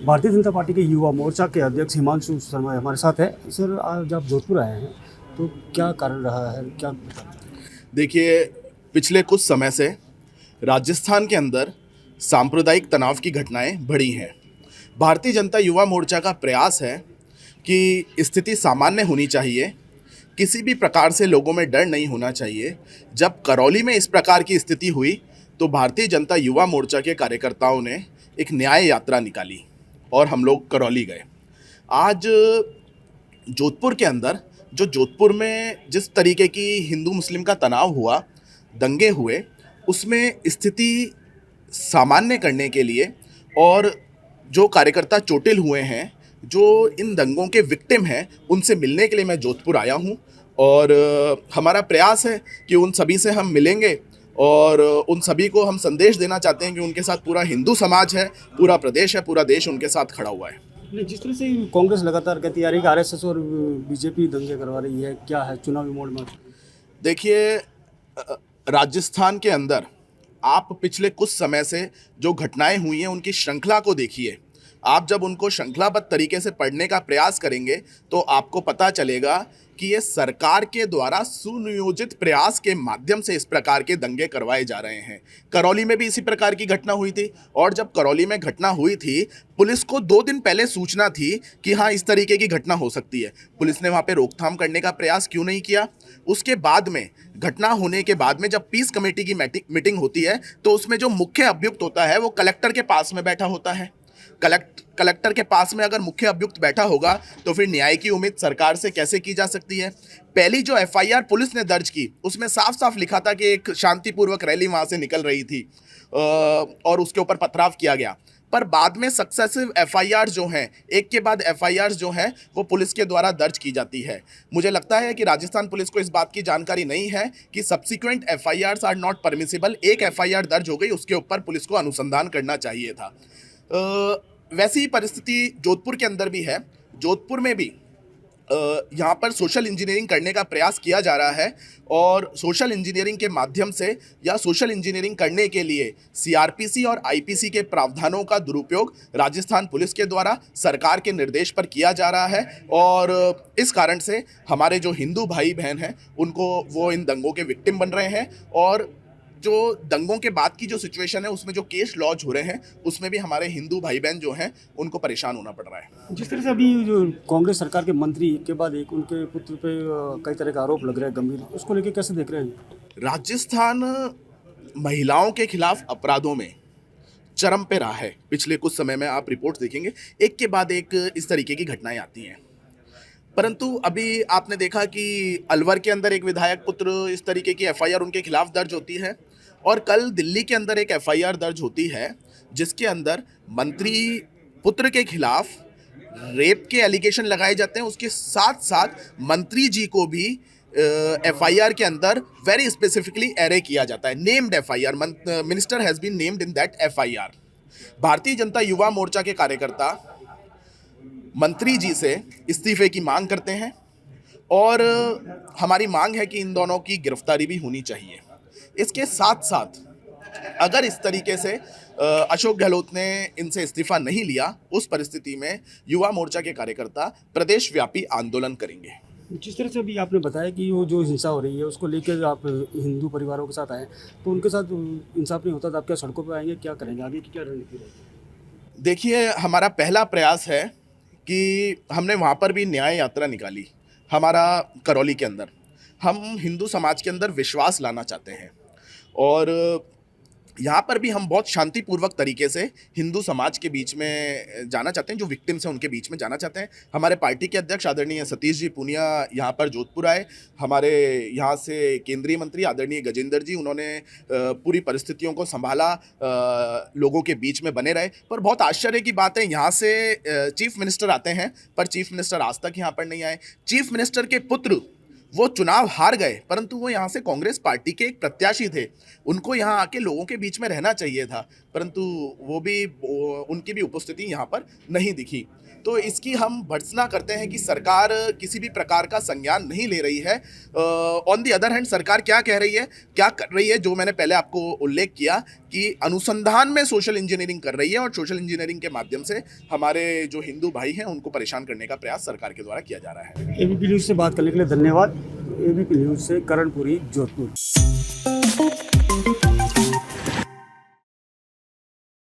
Bharatiya Janata party के युवा मोर्चा के अध्यक्ष हिमांशु शर्मा हमारे साथ है। सर, आज आप जोधपुर आए हैं, तो क्या कारण रहा है, क्या? देखिए, पिछले कुछ समय से राजस्थान के अंदर सांप्रदायिक तनाव की घटनाएं बढ़ी हैं। भारतीय जनता युवा मोर्चा का प्रयास है कि स्थिति सामान्य होनी चाहिए, किसी भी प्रकार से लोगों में डर नहीं होना चाहिए। जब करौली में इस प्रकार की स्थिति हुई तो भारतीय जनता युवा मोर्चा के कार्यकर्ताओं ने एक न्याय यात्रा निकाली और हम लोग करौली गए। आज जोधपुर के अंदर जोधपुर में जिस तरीके की हिंदू मुस्लिम का तनाव हुआ, दंगे हुए, उसमें स्थिति सामान्य करने के लिए और जो कार्यकर्ता चोटिल हुए हैं, जो इन दंगों के विक्टिम हैं, उनसे मिलने के लिए मैं जोधपुर आया हूं। और हमारा प्रयास है कि उन सभी से हम मिलेंगे और उन सभी को हम संदेश देना चाहते हैं कि उनके साथ पूरा हिंदू समाज है, पूरा प्रदेश है, पूरा देश उनके साथ खड़ा हुआ है। नहीं, जिस तरह से कांग्रेस लगातार कहती आ रही है कि आरएसएस और बीजेपी दंगे करवा रही है, क्या है चुनावी मोड में? देखिए, राजस्थान के अंदर आप पिछले कुछ समय से जो घटनाएं हुई हैं उनकी श्रृंखला को देखिए। आप जब उनको श्रृंखलाबद्ध तरीके से पढ़ने का प्रयास करेंगे तो आपको पता चलेगा कि ये सरकार के द्वारा सुनियोजित प्रयास के माध्यम से इस प्रकार के दंगे करवाए जा रहे हैं। करौली में भी इसी प्रकार की घटना हुई थी और जब करौली में घटना हुई थी, पुलिस को 2 दिन पहले सूचना थी कि हाँ, इस तरीके की घटना हो सकती है। पुलिस ने वहाँ पे रोकथाम करने का प्रयास क्यों नहीं किया? उसके बाद में, घटना होने के बाद में जब पीस कमेटी की मीटिंग होती है तो उसमें जो मुख्य अभियुक्त होता है वो कलेक्टर के पास में बैठा होता है। कलेक्टर के पास में अगर मुख्य अभियुक्त बैठा होगा तो फिर न्याय की उम्मीद सरकार से कैसे की जा सकती है? पहली जो एफआईआर पुलिस ने दर्ज की उसमें साफ साफ लिखा था कि एक शांतिपूर्वक रैली वहां से निकल रही थी और उसके ऊपर पथराव किया गया। पर बाद में सक्सेसिव एफआईआर जो हैं, एक के बाद एफआईआर जो हैं, वो पुलिस के द्वारा दर्ज की जाती है। मुझे लगता है कि राजस्थान पुलिस को इस बात की जानकारी नहीं है कि subsequent FIRs are not permissible. एक एफआईआर दर्ज हो गई, उसके ऊपर पुलिस को अनुसंधान करना चाहिए था। वैसी ही परिस्थिति जोधपुर के अंदर भी है। जोधपुर में भी यहाँ पर सोशल इंजीनियरिंग करने का प्रयास किया जा रहा है और सोशल इंजीनियरिंग के माध्यम से या सोशल इंजीनियरिंग करने के लिए सीआरपीसी और आईपीसी के प्रावधानों का दुरुपयोग राजस्थान पुलिस के द्वारा सरकार के निर्देश पर किया जा रहा है। और इस कारण से हमारे जो हिंदू भाई बहन हैं उनको वो इन दंगों के विक्टिम बन रहे हैं और जो दंगों के बाद की जो सिचुएशन है उसमें जो केस लॉन्च हो रहे हैं उसमें भी हमारे हिंदू भाई बहन जो हैं उनको परेशान होना पड़ रहा है। जिस तरह से अभी जो कांग्रेस सरकार के मंत्री के बाद एक उनके पुत्र पे कई तरह का आरोप लग रहा है गंभीर, उसको लेके कैसे देख रहे हैं? राजस्थान महिलाओं के खिलाफ अपराधों में चरम पे रहा है। पिछले कुछ समय में आप रिपोर्ट देखेंगे, एक के बाद एक इस तरीके की घटनाएं आती हैं। परंतु अभी आपने देखा कि अलवर के अंदर एक विधायक पुत्र इस तरीके की एफआईआर उनके खिलाफ दर्ज होती है और कल दिल्ली के अंदर एक एफआईआर दर्ज होती है जिसके अंदर मंत्री पुत्र के खिलाफ रेप के एलिगेशन लगाए जाते हैं। उसके साथ साथ मंत्री जी को भी एफआईआर के अंदर वेरी स्पेसिफिकली एरे किया जाता है। Named FIR, minister has been named in that FIR. Bharatiya Janata Yuva Morcha के कार्यकर्ता मंत्री जी से इस्तीफे की मांग करते हैं और हमारी मांग है कि इन दोनों की गिरफ्तारी भी होनी चाहिए। इसके साथ साथ अगर इस तरीके से अशोक गहलोत ने इनसे इस्तीफा नहीं लिया, उस परिस्थिति में युवा मोर्चा के कार्यकर्ता प्रदेश व्यापी आंदोलन करेंगे। जिस तरह से अभी आपने बताया कि वो जो हिंसा हो रही है उसको लेकर आप हिंदू परिवारों के साथ आए, तो उनके साथ इंसाफ नहीं होता तो आप क्या सड़कों पर आएंगे, क्या करेंगे, आगे की क्या रणनीति रहेगी? देखिए, हमारा पहला प्रयास है कि हमने वहाँ पर भी न्याय यात्रा निकाली। हमारा करौली के अंदर हम हिंदू समाज के अंदर विश्वास लाना चाहते हैं और यहाँ पर भी हम बहुत शांतिपूर्वक तरीके से हिंदू समाज के बीच में जाना चाहते हैं, जो विक्टिम्स हैं उनके बीच में जाना चाहते हैं। हमारे पार्टी के अध्यक्ष आदरणीय सतीश जी पूनिया यहाँ पर जोधपुर आए। हमारे यहाँ से केंद्रीय मंत्री आदरणीय गजेंद्र जी, उन्होंने पूरी परिस्थितियों को संभाला, लोगों के बीच में बने रहे। पर बहुत आश्चर्य की बात है, यहाँ से चीफ मिनिस्टर आते हैं पर चीफ मिनिस्टर आज तक यहाँ पर नहीं आए। चीफ मिनिस्टर के पुत्र वो चुनाव हार गए, परंतु वो यहाँ से कांग्रेस पार्टी के एक प्रत्याशी थे। उनको यहाँ आके लोगों के बीच में रहना चाहिए था, परंतु उनकी भी उपस्थिति यहाँ पर नहीं दिखी। तो इसकी हम भर्त्सना करते हैं कि सरकार किसी भी प्रकार का संज्ञान नहीं ले रही है। ऑन दी अदर हैंड सरकार क्या कह रही है, क्या कर रही है, जो मैंने पहले आपको उल्लेख किया कि अनुसंधान में सोशल इंजीनियरिंग कर रही है और सोशल इंजीनियरिंग के माध्यम से हमारे जो हिंदू भाई हैं उनको परेशान करने का प्रयास सरकार के द्वारा किया जा रहा है। एबीपी न्यूज़ से बात करने के लिए धन्यवाद। एबीपी न्यूज़ से करणपुरी, जोधपुर।